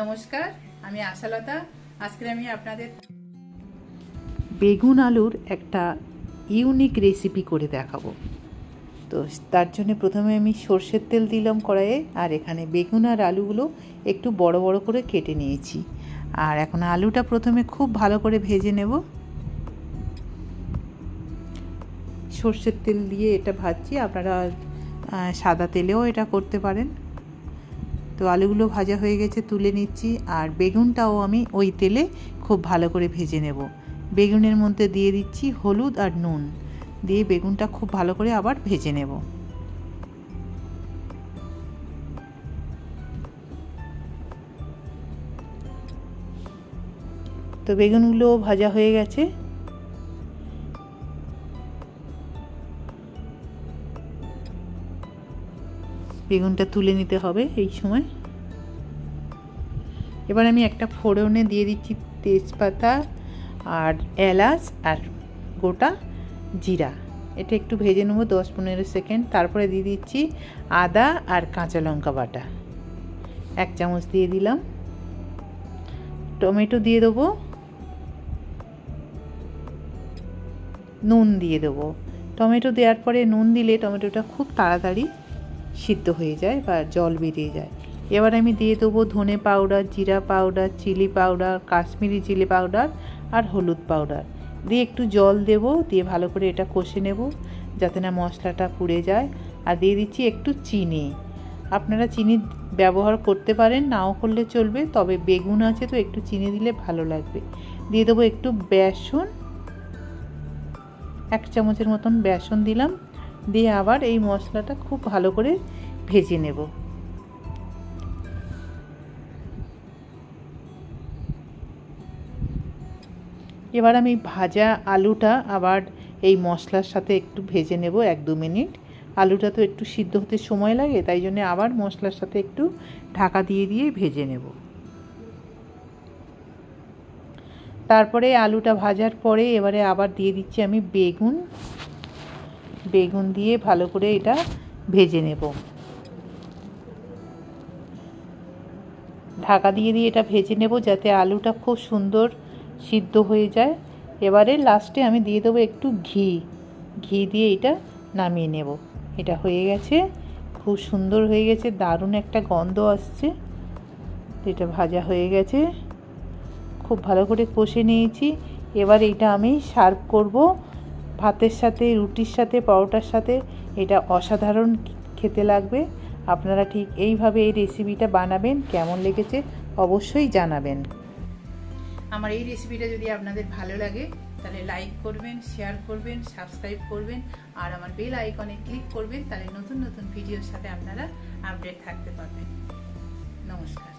নমস্কার, আমি আশালতা। আজকে আমি আপনাদের বেগুন আলুর একটা ইউনিক রেসিপি করে দেখাবো। তো তার জন্য প্রথমে আমি সর্ষের তেল দিলাম কড়াইয়ে, আর এখানে বেগুন আর আলুগুলো একটু বড় বড় করে কেটে নিয়েছি। আর এখন আলুটা প্রথমে খুব ভালো করে ভেজে নেব। সর্ষের তেল দিয়ে এটা ভাজছি, আপনারা সাদা তেলেও এটা করতে পারেন। তো আলুগুলো ভাজা হয়ে গেছে, তুলে নিচ্ছি। আর বেগুনটাও আমি ওই তেলে খুব ভালো করে ভেজে নেব। বেগুনের মধ্যে দিয়ে দিচ্ছি হলুদ আর নুন, দিয়ে বেগুনটা খুব ভালো করে আবার ভেজে নেব। তো বেগুনগুলো ভাজা হয়ে গেছে। বেগুনটা তুলে নিতে হবে এই সময়। এবার আমি একটা ফোড়নে দিয়ে দিচ্ছি তেজপাতা আর এলাচ আর গোটা জিরা। এটা একটু ভেজে নেবো 10-15 সেকেন্ড। তারপরে দিয়ে দিচ্ছি আদা আর কাঁচা লঙ্কা বাটা 1 চামচ দিয়ে দিলাম। টমেটো দিয়ে দেবো, নুন দিয়ে দেবো। টমেটো দেওয়ার পরে নুন দিলে টমেটোটা খুব তাড়াতাড়ি সিদ্ধ হয়ে যায় বা জল বেরিয়ে যায়। এবার আমি দিয়ে দেবো ধনে পাউডার, জিরা powder, chilli powder, Kashmiri chilli powder আর হলুদ পাউডার দিয়ে একটু জল দেব, দিয়ে ভালো করে এটা কষে নেব যাতে না মশলাটা পুড়ে যায়। আর দিয়ে দিচ্ছি একটু চিনি। আপনারা চিনি ব্যবহার করতে পারেন, নাও করলে চলবে, তবে বেগুন আছে তো একটু চিনি দিলে ভালো লাগবে। দিয়ে দেবো একটু বেসন, 1 চামচের মতন বেসন দিলাম। দিয়ে আবার এই মশলাটা খুব ভালো করে ভেজে নেব। এবার আমি ভাজা আলুটা আবার এই মশলার সাথে একটু ভেজে নেব 1-2 মিনিট। আলুটা তো একটু সিদ্ধ হতে সময় লাগে, তাই জন্য আবার মশলার সাথে একটু ঢাকা দিয়ে দিয়ে ভেজে নেব। তারপরে আলুটা ভাজার পরে এবারে আবার দিয়ে দিচ্ছি আমি বেগুন দিয়ে ভালো করে এটা ভেজে নেব। ঢাকা দিয়ে দিয়ে এটা ভেজে নেব যাতে আলুটা খুব সুন্দর সিদ্ধ হয়ে যায়। এবারে লাস্টে আমি দিয়ে দেবো একটু ঘি দিয়ে এটা নামিয়ে নেব। এটা হয়ে গেছে, খুব সুন্দর হয়ে গেছে, দারুণ একটা গন্ধ আসছে। এটা ভাজা হয়ে গেছে, খুব ভালো করে কষে নিয়েছি। এবার এটা আমি সার্ভ করব ভাতের সাথে, রুটির সাথে, পরোটার সাথে। এটা অসাধারণ খেতে লাগবে। আপনারা ঠিক এইভাবে এই রেসিপিটা বানাবেন, কেমন লেগেছে অবশ্যই জানাবেন। আমার এই রেসিপিটা যদি আপনাদের ভালো লাগে তাহলে লাইক করবেন, শেয়ার করবেন, সাবস্ক্রাইব করবেন আর আমার বেল আইকনে ক্লিক করবেন, তাহলে নতুন নতুন ভিডিওর সাথে আপনারা আপডেট থাকতে পারবেন। নমস্কার।